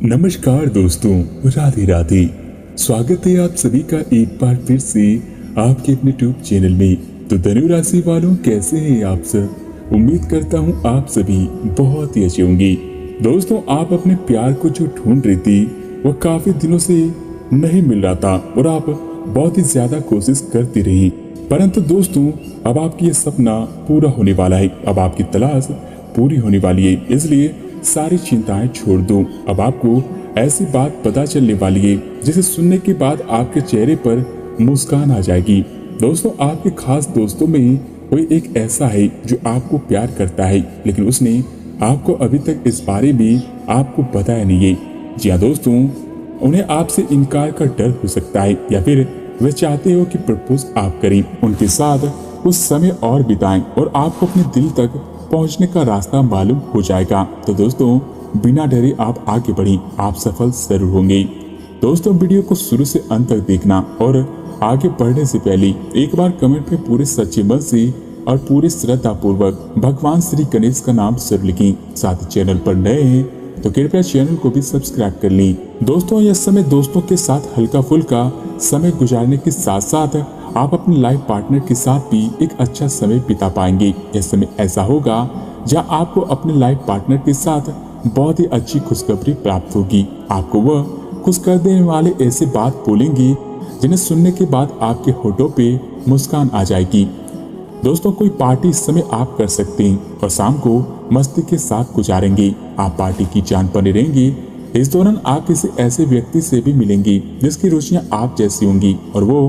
नमस्कार दोस्तों, राधे राधे। स्वागत है आप सभी का एक बार फिर से आपके अपने ट्यूब चैनल में। तो धनु राशि वालों, कैसे हैं आप सब? उम्मीद करता हूँ आप सभी बहुत ही अच्छे होंगे। दोस्तों, आप अपने प्यार को जो ढूंढ रही थी वो काफी दिनों से नहीं मिल रहा था और आप बहुत ही ज्यादा कोशिश करती रही, परंतु दोस्तों अब आपकी ये सपना पूरा होने वाला है। अब आपकी तलाश पूरी होने वाली है, इसलिए सारी चिंताएं छोड़ दो। अब आपको ऐसी बात पता चलने वाली है जिसे सुनने के बाद आपके चेहरे पर मुस्कान आ जाएगी। दोस्तों, आपके खास दोस्तों में कोई एक ऐसा है जो आपको प्यार करता है, लेकिन उसने आपको अभी तक इस बारे में आपको बताया नहीं है। जी हाँ दोस्तों, उन्हें आपसे इनकार का डर हो सकता है या फिर वे चाहते हो कि प्रपोज आप करें, उनके साथ कुछ समय और बिताएं और आपको अपने दिल तक पहुंचने का रास्ता मालूम हो जाएगा। तो दोस्तों, बिना डरे आप आगे बढ़ी, आप सफल जरूर होंगे। दोस्तों, वीडियो को शुरू से अंत तक देखना और आगे बढ़ने से पहले एक बार कमेंट में पूरे सच्चे मन से और पूरे श्रद्धा पूर्वक भगवान श्री गणेश का नाम जरूर लिखें। साथ ही चैनल पर नए हैं तो कृपया चैनल को भी सब्सक्राइब कर लें। दोस्तों, यह समय दोस्तों के साथ हल्का फुल्का समय गुजारने के साथ साथ आप अपने लाइफ पार्टनर के साथ भी एक अच्छा समय बिता पाएंगे। यह समय ऐसा होगा जहां आपको अपने लाइफ पार्टनर के साथ बहुत ही अच्छी खुशखबरी प्राप्त होगी। आपको वह खुश कर देने वाले ऐसे बात बोलेंगे जिन्हें सुनने के बाद आपके होठों पे मुस्कान आ जाएगी। दोस्तों, कोई पार्टी इस समय आप कर सकते हैं और शाम को मस्ती के साथ गुजारेंगे। आप पार्टी की जान बने रहेंगे। इस दौरान आप किसी ऐसे व्यक्ति से भी मिलेंगे जिसकी रुचियां आप जैसी होंगी और वो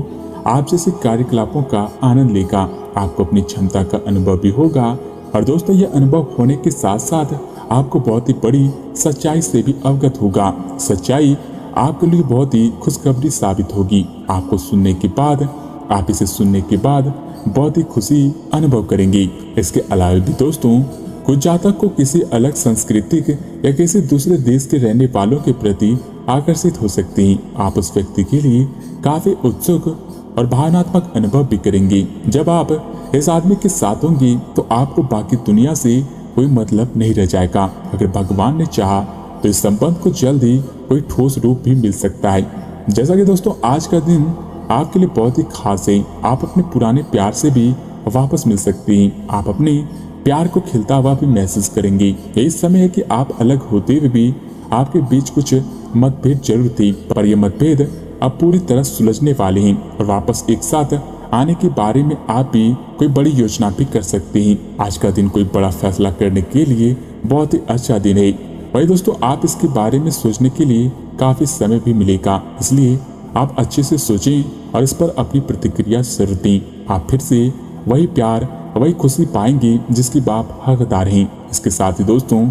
आप जैसे कार्यकलापों का आनंद लेगा। आपको अपनी क्षमता का अनुभव भी होगा और दोस्तों, यह अनुभव होने के साथ साथ आपको बहुत ही बड़ी सच्चाई से भी अवगत होगा। सच्चाई आपके लिए बहुत ही खुशखबरी साबित होगी। आपको सुनने के बाद आप इसे सुनने के बाद बहुत ही खुशी अनुभव करेंगे। इसके अलावा भी दोस्तों, कुछ जातक को किसी अलग सांस्कृतिक या किसी दूसरे देश के रहने वालों के प्रति आकर्षित हो सकते हैं। आप उस व्यक्ति के लिए काफी उत्सुक और भावनात्मक अनुभव भी करेंगे। जब आप इस आदमी के साथ होंगे तो आपको बाकी दुनिया से कोई मतलब नहीं रह जाएगा। अगर भगवान ने चाहा तो इस संबंध को जल्द ही कोई ठोस रूप भी मिल सकता है। जैसा कि दोस्तों, आज का दिन आपके लिए बहुत ही खास है। आप अपने पुराने प्यार से भी वापस मिल सकते हैं। आप अपने प्यार को खिलता हुआ भी महसूस करेंगे। यही समय है कि आप अलग होते हुए भी आपके बीच कुछ मतभेद जरूर थे, पर यह मतभेद अब पूरी तरह सुलझने वाले हैं और वापस एक साथ आने के बारे में आप भी कोई बड़ी योजना भी कर सकते हैं। आज का दिन कोई बड़ा फैसला करने के लिए बहुत ही अच्छा दिन है। वही दोस्तों, आप इसके बारे में सोचने के लिए काफी समय भी मिलेगा, इसलिए आप अच्छे से सोचें और इस पर अपनी प्रतिक्रिया जरूर दें। आप फिर से वही प्यार वही खुशी पाएंगे जिसकी आप हकदार हैं। इसके साथ ही दोस्तों,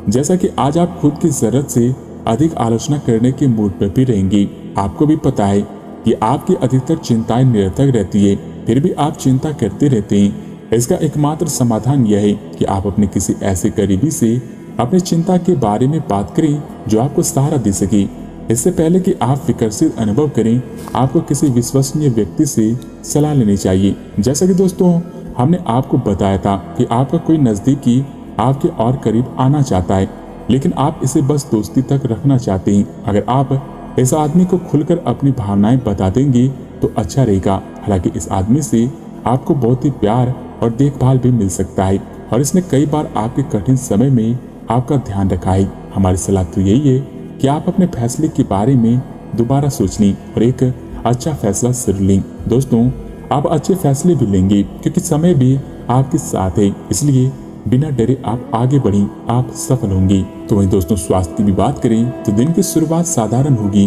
जैसा कि आज आप खुद की जरूरत से अधिक आलोचना करने के मूड में भी रहेंगे। आपको भी पता है कि आपकी अधिकतर चिंताएं निरर्थक रहती है, फिर भी आप चिंता करते रहते हैं। इसका एकमात्र समाधान यह है कि आप अपने किसी ऐसे करीबी से अपनी चिंता के बारे में बात करें जो आपको सहारा दे सके। इससे पहले कि आप विकसित अनुभव करें, आपको किसी विश्वसनीय व्यक्ति से सलाह लेनी चाहिए। जैसा कि दोस्तों, हमने आपको बताया था कि आपका कोई नजदीकी आपके और करीब आना चाहता है, लेकिन आप इसे बस दोस्ती तक रखना चाहते हैं। अगर आप इस आदमी को खुलकर अपनी भावनाएं बता देंगे तो अच्छा रहेगा। हालांकि इस आदमी से आपको बहुत ही प्यार और देखभाल भी मिल सकता है और इसने कई बार आपके कठिन समय में आपका ध्यान रखा है। हमारी सलाह तो यही है कि आप अपने फैसले के बारे में दोबारा सोच लें और एक अच्छा फैसला जरूर लें। दोस्तों, आप अच्छे फैसले भी लेंगे क्योंकि समय भी आपके साथ है, इसलिए बिना डरे आप आगे बढ़ें, आप सफल होंगे। तो वहीं दोस्तों, स्वास्थ्य की भी बात करें तो दिन की शुरुआत साधारण होगी,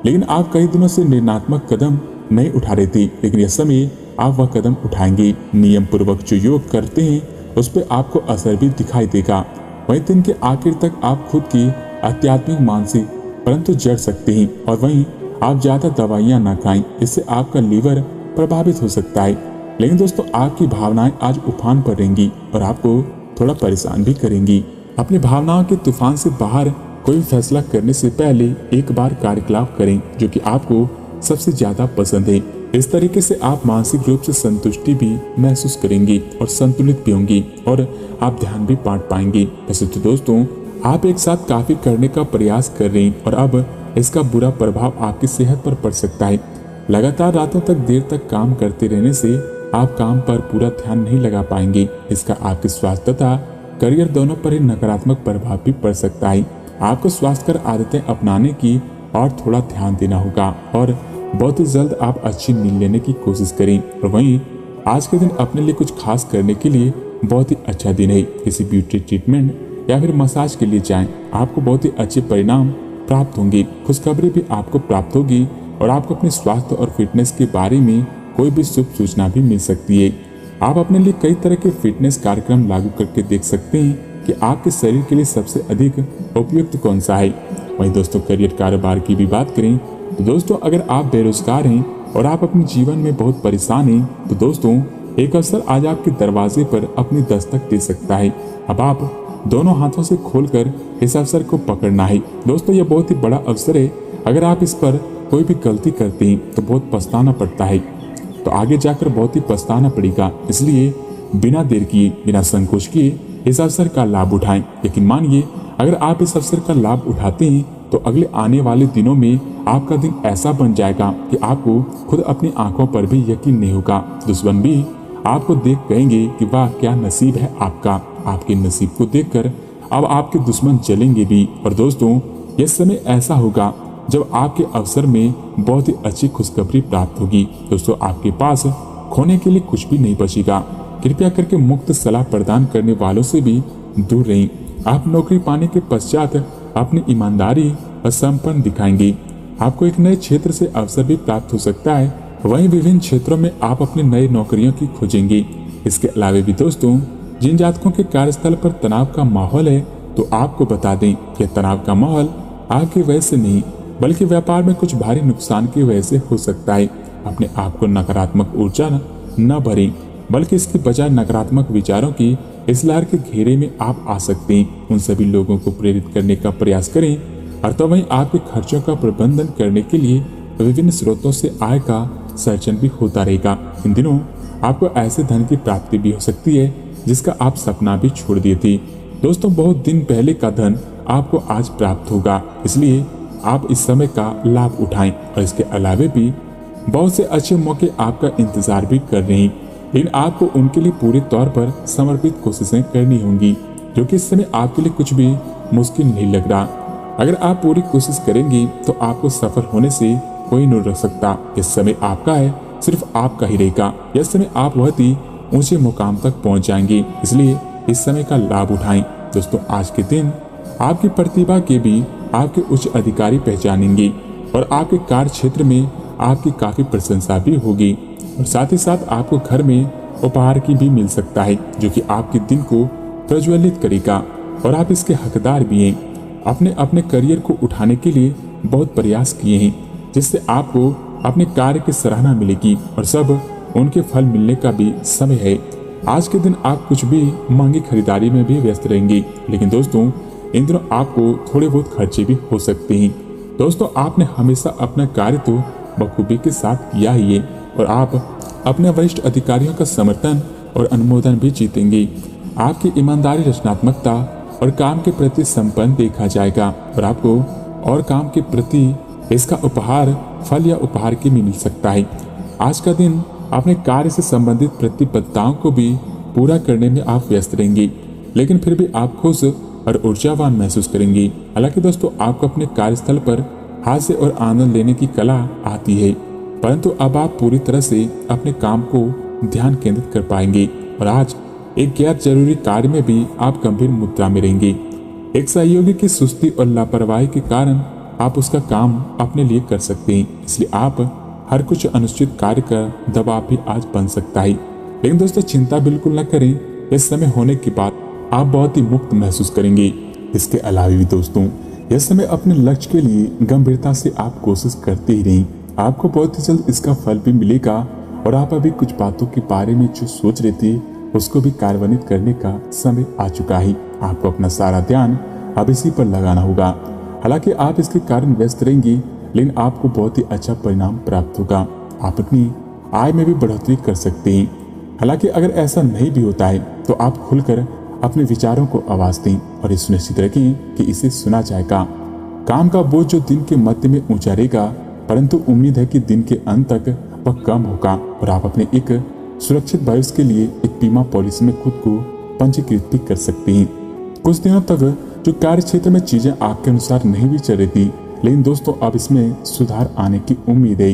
लेकिन आप कई दिनों से निर्णात्मक कदम नहीं उठा रहे थे, लेकिन यह समय आप वह कदम उठाएंगे। नियम पूर्वक जो योग करते हैं उस पर आपको असर भी दिखाई देगा। वहीं दिन के आखिर तक आप खुद की आध्यात्मिक मानसिक परंतु जड़ सकते हैं और वहीं आप ज्यादा दवाइयां ना खाएं, इससे आपका लीवर प्रभावित हो सकता है। लेकिन दोस्तों, आपकी भावनाएं आज उफान पर रहेंगी और आपको थोड़ा परेशान भी करेंगी। अपनी भावनाओं के तूफान से बाहर कोई फैसला करने से पहले एक बार कार्यकलाप करें जो कि आपको सबसे ज्यादा पसंद है। इस तरीके से आप मानसिक रूप से संतुष्टि भी महसूस करेंगे और संतुलित भी होंगे और आप ध्यान भी बांट पाएंगे। वैसे तो दोस्तों, आप एक साथ काफी करने का प्रयास कर रहे हैं और अब इसका बुरा प्रभाव आपकी सेहत पर पड़ सकता है। लगातार रातों तक देर तक काम करते रहने से आप काम पर पूरा ध्यान नहीं लगा पाएंगे। इसका आपके स्वास्थ्य तथा करियर दोनों पर ही नकारात्मक प्रभाव भी पड़ सकता है। आपको स्वास्थ्यकर आदतें अपनाने की और थोड़ा ध्यान देना होगा और बहुत ही जल्द आप अच्छी नींद लेने की कोशिश करें। और वहीं आज के दिन अपने लिए कुछ खास करने के लिए बहुत ही अच्छा दिन है। किसी ब्यूटी ट्रीटमेंट या फिर मसाज के लिए जाएं। आपको बहुत ही अच्छे परिणाम प्राप्त होंगे। खुशखबरी भी आपको प्राप्त होगी और आपको अपने स्वास्थ्य और फिटनेस के बारे में कोई भी शुभ सूचना भी मिल सकती है। आप अपने लिए कई तरह के फिटनेस कार्यक्रम लागू करके देख सकते हैं कि आपके शरीर के लिए सबसे अधिक उपयुक्त कौन सा है। वहीं दोस्तों करियर कारोबार की भी बात करें तो दोस्तों अगर आप बेरोजगार हैं और आप अपने जीवन में बहुत परेशान हैं तो दोस्तों एक अवसर आज आपके दरवाजे पर अपनी दस्तक दे सकता है। अब आप दोनों हाथों से खोलकर इस अवसर को पकड़ना है। दोस्तों ये बहुत ही बड़ा अवसर है। अगर आप इस पर कोई भी गलती करते हैं तो बहुत पछताना पड़ता है, तो आगे जाकर बहुत ही पछताना पड़ेगा। इसलिए बिना देर किए बिना संकोच किए इस अवसर का लाभ उठाएं। लेकिन मानिए अगर आप इस अवसर का लाभ उठाते हैं तो अगले आने वाले दिनों में आपका दिन ऐसा बन जाएगा कि आपको खुद अपनी आंखों पर भी यकीन नहीं होगा। दुश्मन भी आपको देख कहेंगे कि वाह क्या नसीब है आपका। आपके नसीब को देखकर अब आपके दुश्मन जलेंगे भी। और दोस्तों यह समय ऐसा होगा जब आपके अवसर में बहुत ही अच्छी खुशखबरी प्राप्त होगी। दोस्तों आपके पास खोने के लिए कुछ भी नहीं बचेगा। कृपया करके मुफ्त सलाह प्रदान करने वालों से भी दूर रहें। आप नौकरी पाने के पश्चात अपनी ईमानदारी और संपन्न दिखाएंगे। आपको एक नए क्षेत्र से अवसर भी प्राप्त हो सकता है। वहीं विभिन्न क्षेत्रों में आप अपने नए नौकरियों की खोजेंगे। इसके अलावा भी दोस्तों जिन जातकों के कार्यस्थल पर तनाव का माहौल है तो आपको बता दें कि तनाव का माहौल आपकी वजह से नहीं बल्कि व्यापार में कुछ भारी नुकसान की वजह से हो सकता है। अपने आप को नकारात्मक ऊर्जा न भरें बल्कि इसके बजाय नकारात्मक विचारों की इस लहर के घेरे में आप आ सकते हैं। उन सभी लोगों को प्रेरित करने का प्रयास करें और तो वहीं आपके खर्चों का प्रबंधन करने के लिए विभिन्न स्रोतों से आय का सर्जन भी होता रहेगा। इन दिनों आपको ऐसे धन की प्राप्ति भी हो सकती है जिसका आप सपना भी छोड़ दिए थे। दोस्तों बहुत दिन पहले का धन आपको आज प्राप्त होगा, इसलिए आप इस समय का लाभ उठाएं। और इसके अलावे भी बहुत से अच्छे मौके आपका इंतजार भी कर रहे हैं, लेकिन आपको उनके लिए पूरे तौर पर समर्पित कोशिशें करनी होंगी, जो कि इस समय आपके लिए कुछ भी मुश्किल नहीं लग रहा। अगर आप पूरी कोशिश करेंगे तो आपको सफल होने से कोई नहीं रोक सकता। इस समय आपका है, सिर्फ आपका ही रहेगा। यह समय आप बहुत ही ऊंचे मुकाम तक पहुंच जाएंगे, इसलिए इस समय का लाभ उठाएं। दोस्तों आज के दिन आपकी प्रतिभा के भी आपके उच्च अधिकारी पहचानेंगे और आपके कार्य क्षेत्र में आपकी काफी प्रशंसा भी होगी। और साथ ही साथ आपको घर में उपहार की भी मिल सकता है, जो कि आपके दिन को प्रज्वलित करेगा और आप इसके हकदार भी हैं। अपने अपने करियर को उठाने के लिए बहुत प्रयास किए हैं, जिससे आपको अपने कार्य की सराहना मिलेगी और सब उनके फल मिलने का भी समय है। आज के दिन आप कुछ भी महंगी खरीदारी में भी व्यस्त रहेंगे, लेकिन दोस्तों इन दिनों आपको थोड़े बहुत खर्चे भी हो सकते हैं। दोस्तों आपने हमेशा अपना कार्य तो बखूबी के साथ किया ही है और आप अपने वरिष्ठ अधिकारियों का समर्थन और अनुमोदन भी जीतेंगे। आपकी ईमानदारी, रचनात्मकता और काम के प्रति संपन्न देखा जाएगा और आपको और काम के प्रति इसका उपहार फल या उपहार की भी मिल सकता है। आज का दिन अपने कार्य से संबंधित प्रतिबद्धताओं को भी पूरा करने में आप व्यस्त रहेंगे, लेकिन फिर भी आप खुश और ऊर्जावान महसूस करेंगे। हालांकि दोस्तों आपको अपने कार्यस्थल पर हास्य और आनंद लेने की कला आती है, परंतु अब आप पूरी तरह से अपने काम को ध्यान केंद्रित कर पाएंगे और आज एक गैर जरूरी कार्य में भी आप गंभीर मुद्रा में रहेंगे। एक सहयोगी की सुस्ती और लापरवाही के कारण आप उसका काम अपने लिए कर सकते हैं, इसलिए आप हर कुछ अनिश्चित कार्य का दबाव भी आज बन सकता है। लेकिन दोस्तों चिंता बिल्कुल न करें, इस समय होने के बाद आप बहुत ही मुक्त महसूस करेंगे। इसके अलावा भी दोस्तों यह समय अपने लक्ष्य के लिए गंभीरता से आप कोशिश करते ही रहें। आपको बहुत ही जल्द इसका फल भी मिलेगा और आप अभी कुछ बातों के बारे में जो सोच रहे थे उसको भी कार्यान्वित करने का समय आ चुका है। आपको अपना सारा ध्यान अब इसी पर लगाना होगा। हालांकि आप इसके कारण व्यस्त रहेंगे, लेकिन आपको बहुत ही अच्छा परिणाम प्राप्त होगा। आप अपनी आय में भी बढ़ोतरी कर सकते हैं। हालांकि अगर ऐसा नहीं भी होता है तो आप खुलकर अपने विचारों को आवाज दें और ये सुनिश्चित रखें कि इसे सुना जाएगा। काम का बोझ जो दिन के मध्य में ऊंचा रहेगा, परंतु उम्मीद है कि दिन के अंत तक वह कम होगा और आप अपने एक सुरक्षित भविष्य के लिए एक बीमा पॉलिसी में खुद को पंजीकृत भी कर सकते हैं। कुछ दिनों तक जो कार्य क्षेत्र में चीजें आपके अनुसार नहीं भी चल रही थी, लेकिन दोस्तों अब इसमें सुधार आने की उम्मीद है।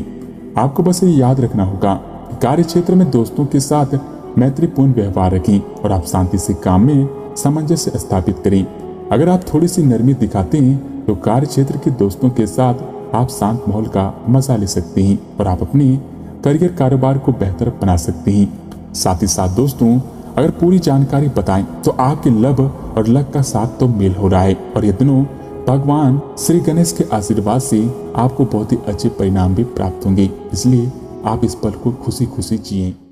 आपको बस ये याद रखना होगा कि कार्य क्षेत्र में दोस्तों के साथ मैत्रीपूर्ण व्यवहार रखें और आप शांति से काम में सामंजस्य स्थापित करें। अगर आप थोड़ी सी नरमी दिखाते हैं तो कार्य क्षेत्र के दोस्तों के साथ आप शांत माहौल का मजा ले सकते हैं और आप अपने करियर कारोबार को बेहतर बना सकते हैं। साथ ही साथ दोस्तों, अगर पूरी जानकारी बताएं तो आपके लब और लक का साथ तो मेल हो रहा है और ये दिनों भगवान श्री गणेश के आशीर्वाद से आपको बहुत ही अच्छे परिणाम भी प्राप्त होंगे। इसलिए आप इस पल को खुशी खुशी जिएं।